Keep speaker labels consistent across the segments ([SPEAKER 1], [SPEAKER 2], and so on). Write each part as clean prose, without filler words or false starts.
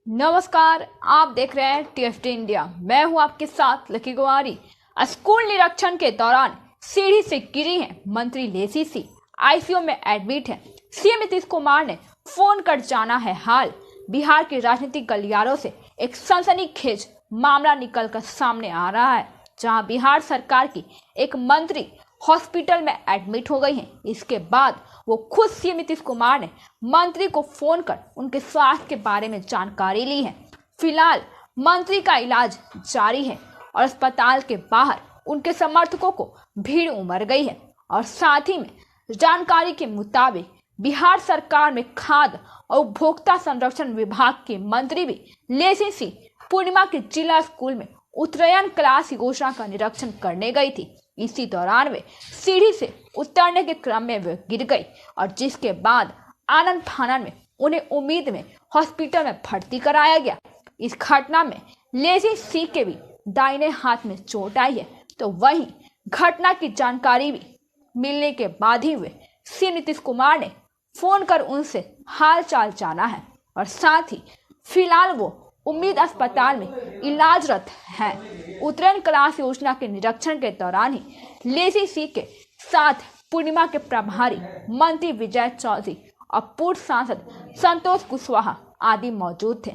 [SPEAKER 1] नमस्कार, आप देख रहे हैं टीएफटी इंडिया। मैं हूं आपके साथ लकी कुमारी। स्कूल निरीक्षण के दौरान सीढ़ी से गिरी हैं मंत्री लेसी सी, आईसीयू में एडमिट है। सीएम नीतीश कुमार ने फोन कर जाना है हाल। बिहार के राजनीतिक गलियारों से एक सनसनीखेज मामला निकलकर सामने आ रहा है, जहां बिहार सरकार की एक मंत्री हॉस्पिटल में एडमिट हो गई हैं। इसके बाद वो खुद सीएम नीतीश कुमार ने मंत्री को फोन कर उनके स्वास्थ्य के बारे में जानकारी ली है। फिलहाल मंत्री का इलाज जारी है और अस्पताल के बाहर उनके समर्थकों को भीड़ उमड़ गई है। और साथ ही में जानकारी के मुताबिक बिहार सरकार में खाद्य और उपभोक्ता संरक्षण विभाग के मंत्री भी लेसी सी पूर्णिमा के जिला स्कूल में उत्तरायण क्लास योजना का निरीक्षण करने गई थी। इसी दौरान वे सीढ़ी से उतरने के क्रम में वे गिर गई और जिसके बाद आनन फानन में उन्हें उम्मीद में हॉस्पिटल में भर्ती कराया गया। इस घटना में लेसी सी के भी दाहिने हाथ में चोट आई है। तो वहीं घटना की जानकारी भी मिलने के बाद ही वे सीएम नीतीश कुमार ने फोन कर उनसे हाल चाल जाना है और साथ ही फिलहाल वो उम्मीद अस्पताल में इलाजरत हैं। उत्तरायण क्लास योजना के निरीक्षण के दौरान ही लेसी सी के साथ पूर्णिमा के प्रभारी मंत्री विजय चौधरी और पूर्व सांसद संतोष कुशवाहा आदि मौजूद थे।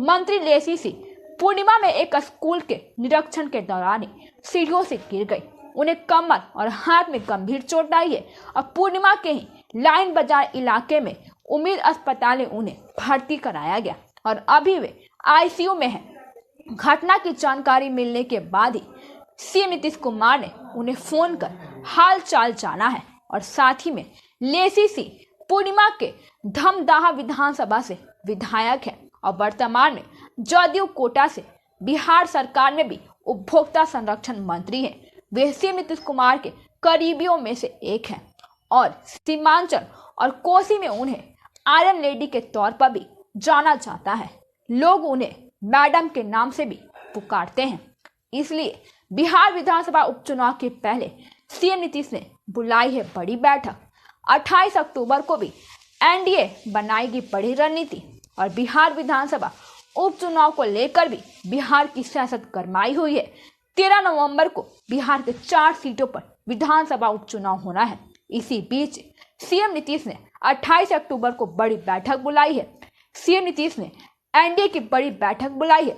[SPEAKER 1] मंत्री लेसी सी पूर्णिमा में एक स्कूल के निरीक्षण के दौरान ही सीढ़ियों से गिर गई। उन्हें कमर और हाथ में गंभीर चोट आई है और पूर्णिमा के ही लाइन बाजार इलाके में उम्मीद अस्पताल में उन्हें भर्ती कराया गया और अभी वे आईसीयू में है। घटना की जानकारी मिलने के बाद ही सीएम नीतीश कुमार ने उन्हें फोन कर हाल चाल जाना है और साथ ही में लेसी सी पूर्णिमा के धमदाहा विधानसभा से विधायक है और वर्तमान में जदयू कोटा से बिहार सरकार में भी उपभोक्ता संरक्षण मंत्री है। वे सीएम नीतीश कुमार के करीबियों में से एक हैं और सीमांचल और कोसी में उन्हें आयरन लेडी के तौर पर भी जाना जाता है। लोग उन्हें मैडम के नाम से भी पुकारते हैं। इसलिए बिहार विधानसभा उपचुनाव के पहले सीएम नीतीश ने बुलाई है बड़ी बैठक। 28 अक्टूबर को भी एनडीए बनाएगी बड़ी रणनीति और बिहार विधानसभा उपचुनाव को लेकर भी बिहार की सियासत गरमाई हुई है। 13 नवंबर को बिहार के 4 सीटों पर विधानसभा उपचुनाव होना है। इसी बीच सीएम नीतीश ने 28 अक्टूबर को बड़ी बैठक बुलाई है। सीएम नीतीश ने एनडीए की बड़ी बैठक बुलाई है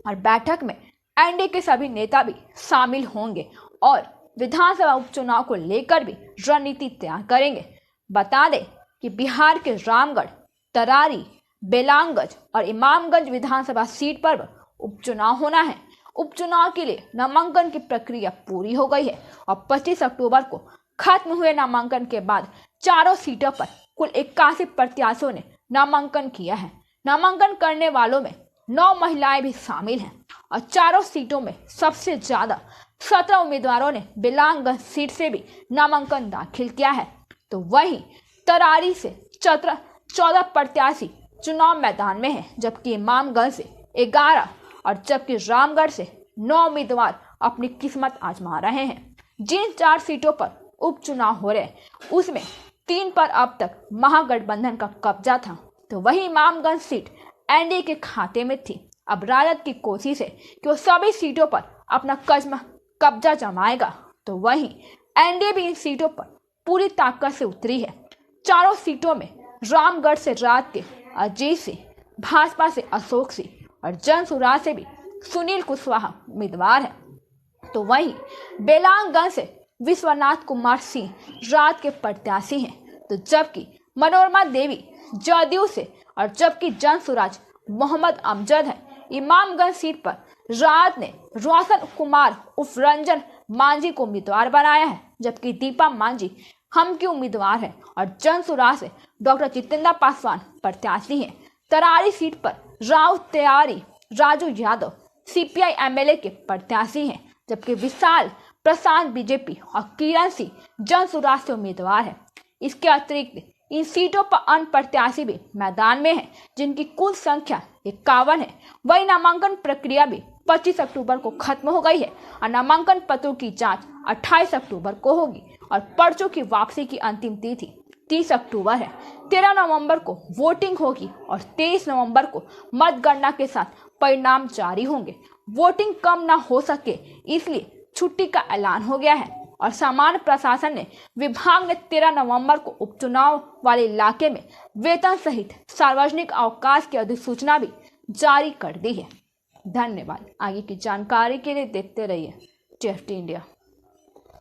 [SPEAKER 1] और बैठक में एनडीए के सभी नेता भी शामिल होंगे और विधानसभा उपचुनाव को लेकर भी रणनीति तैयार करेंगे। बता दें कि बिहार के रामगढ़, तरारी, बेलांगंज और इमामगंज विधानसभा सीट पर उपचुनाव होना है। उपचुनाव के लिए नामांकन की प्रक्रिया पूरी हो गई है और 25 अक्टूबर को खत्म हुए नामांकन के बाद चारों सीटों पर कुल 81 प्रत्याशियों ने नामांकन किया है। नामांकन करने वालों में 9 महिलाएं भी शामिल हैं और चारों सीटों में सबसे ज्यादा 17 उम्मीदवारों ने बेलांगंज सीट से भी नामांकन दाखिल किया है। तो वहीं तरारी से 14 प्रत्याशी चुनाव मैदान में हैं, जबकि इमामगंज से 11 और जबकि रामगढ़ से 9 उम्मीदवार अपनी किस्मत आजमा रहे हैं। जिन 4 सीटों पर उपचुनाव हो रहे उसमें 3 पर अब तक महागठबंधन का कब्जा था, तो वही इमामगंज सीट एनडीए के खाते में थी। अब राजद की कोशिश है कि वो सभी सीटों पर अपना कब्जा जमाएगा, तो वहीं एनडीए भी इन सीटों पर पूरी ताकत से उतरी है। चारों सीटों में रामगढ़ से राज के अजीत सिंह, भाजपा से अशोक सिंह और जनसुराज से भी सुनील कुशवाहा उम्मीदवार है। तो वहीं बेलांगंज से विश्वनाथ कुमार सिंह राज के प्रत्याशी हैं, तो जबकि मनोरमा देवी जदयू से और जबकि जनसुराज मोहम्मद अमजद है। इमामगंज सीट पर राज ने रोशन कुमार उर्फ रंजन मांझी को उम्मीदवार बनाया है, जबकि दीपा मांझी हम की उम्मीदवार है और जनसुराज से डॉक्टर जितेंद्र पासवान प्रत्याशी हैं। तरारी सीट पर राव तैयारी राजू यादव सीपीआई एमएलए के प्रत्याशी हैं, जबकि विशाल प्रशांत बीजेपी और किरण सिंह जनसुराज से उम्मीदवार है। इसके अतिरिक्त इन सीटों पर अन्य प्रत्याशी भी मैदान में हैं, जिनकी कुल संख्या 51 है। वही नामांकन प्रक्रिया भी 25 अक्टूबर को खत्म हो गई है और नामांकन पत्रों की जांच 28 अक्टूबर को होगी और पर्चों की वापसी की अंतिम तिथि 30 अक्टूबर है। 13 नवंबर को वोटिंग होगी और 23 नवंबर को मतगणना के साथ परिणाम जारी होंगे। वोटिंग कम ना हो सके इसलिए छुट्टी का ऐलान हो गया है और सामान्य प्रशासन ने विभाग ने 13 नवंबर को उपचुनाव वाले इलाके में वेतन सहित सार्वजनिक अवकाश की अधिसूचना भी जारी कर दी है। धन्यवाद। आगे की जानकारी के लिए देखते रहिए TFT इंडिया।